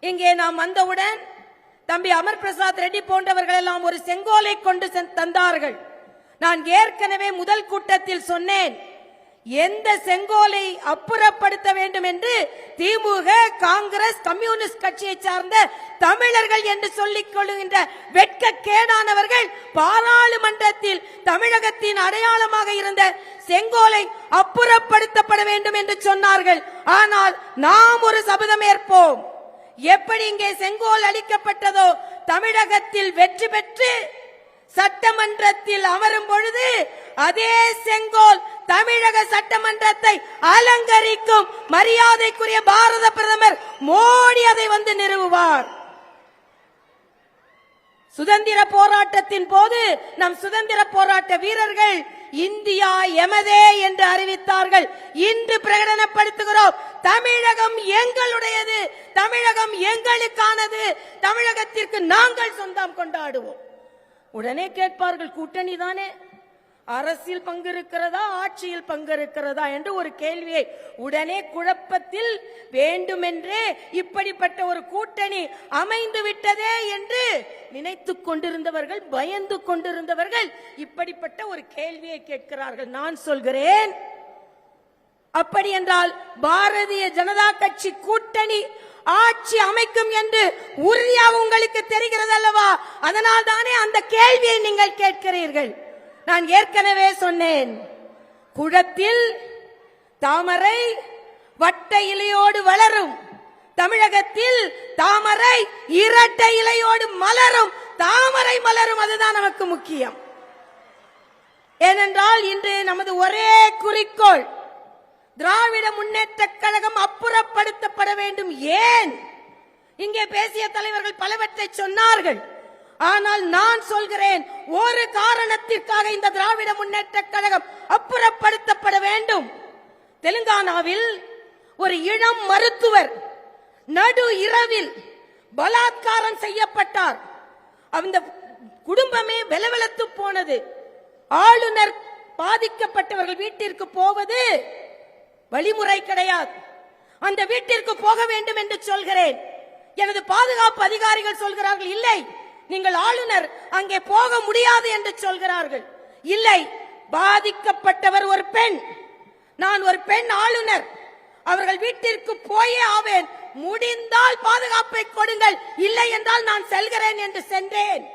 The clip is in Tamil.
இங்கே நாம் வந்தவுடன் தம்பி அமர் பிரசாத் ரெட்டி போன்றவர்கள் எல்லாம் ஒரு செங்கோலை கொண்டு தந்தார்கள். நான் ஏற்கனவே முதல் கூட்டத்தில் சொன்னேன், எந்த செங்கோலை அப்புறப்படுத்த வேண்டும் என்று திமுக, காங்கிரஸ், கம்யூனிஸ்ட் கட்சியை சார்ந்த தமிழர்கள் என்று சொல்லிக் கொள்கின்ற வெட்கக்கேடானவர்கள் பாராளுமன்றத்தில் தமிழகத்தின் அடையாளமாக இருந்த செங்கோலை அப்புறப்படுத்தப்பட வேண்டும் என்று சொன்னார்கள். ஆனால் நாம் ஒரு சபதம் ஏற்போம். எப்படி இங்கே செங்கோல் அளிக்கப்பட்டதோ தமிழகத்தில் வெற்றி பெற்று சட்டமன்றத்தில் அமரும் பொழுது அதே செங்கோல் தமிழக சட்டமன்றத்தை அலங்கரிக்கும். மரியாதைக்குரிய பாரத பிரதமர் மோடி அதை வந்து நிறுவுவார். சுதந்திர போராட்டத்தின் போது நம் சுதந்திர போராட்ட வீரர்கள் இந்தியா எமதே என்று அறிவித்தார்கள். இன்று பிரகடனப்படுத்துகிறோம், தமிழகம் எங்களுடையது, தமிழகம் எங்களுக்கானது, தமிழகத்திற்கு நாங்கள் சொந்தம் கொண்டாடுவோம். உடனே கேட்பார்கள், கூட்டணி தானே, அரசியல் பங்கு இருக்கிறதா, ஆட்சியில் பங்கு இருக்கிறதா என்று ஒரு கேள்வியை உடனே குழப்பத்தில் வேண்டுமென்றே இப்படிப்பட்ட ஒரு கூட்டணி அமைந்து விட்டதே என்று நினைத்துக் கொண்டிருந்தவர்கள், பயந்து கொண்டிருந்தவர்கள் இப்படிப்பட்ட ஒரு கேள்வியை கேட்கிறார்கள். நான் சொல்கிறேன், அப்படி என்றால் பாரதிய ஜனதா கட்சி கூட்டணி ஆட்சி அமைக்கும் என்று உறுதியாக உங்களுக்கு தெரிகிறது அல்லவா? அதனால் தானே அந்த கேள்வியை நீங்கள் கேட்கிறீர்கள். நான் ஏற்கனவே சொன்னேன், குளத்தில் தாமரை வட்ட இலையோடு வளரும், தமிழகத்தில் தாமரை இரட்டை இலையோடு மலரும், தாமரை மலரும். அதுதான் நமக்கு முக்கியம். ஏனென்றால் இன்று நமது ஒரே குறிக்கோள் திராவிட முன்னேற்ற கழகம் அப்புறப்படுத்தப்பட வேண்டும். ஏன்? இங்கே பேசிய தலைவர்கள் பலவற்றை சொன்னார்கள். ஆனால் நான் சொல்கிறேன், ஒரு காரணத்திற்காக இந்த திராவிட முன்னேற்ற கழகம் அப்புறப்படுத்தப்பட வேண்டும். தெலுங்கானாவில் ஒரு இளம் மருத்துவர் நடு இரவில் பலாத்காரம் செய்யப்பட்டார். அந்த குடும்பமே வெலவெலத்து போனது. ஆளுநர் பாதிக்கப்பட்டவர்கள் வீட்டிற்கு போவது வழிமுறை கிடையாது. அந்த வீட்டிற்கு போக வேண்டும் என்று சொல்கிறேன். எனது பாதுகாப்பு அதிகாரிகள் சொல்கிறார்கள், இல்லை, நீங்கள் ஆளுநர் அங்கே போக முடியாது என்று சொல்கிறார்கள். இல்லை, பாதிக்கப்பட்டவர் ஒரு பெண், நான் ஒரு பெண் ஆளுநர், அவர்கள் வீட்டிற்கு போயே ஆவேன். முடிந்தால் பாதுகாப்பை கொடுங்கள், இல்லை என்றால் நான் செல்கிறேன் என்று சென்றேன்.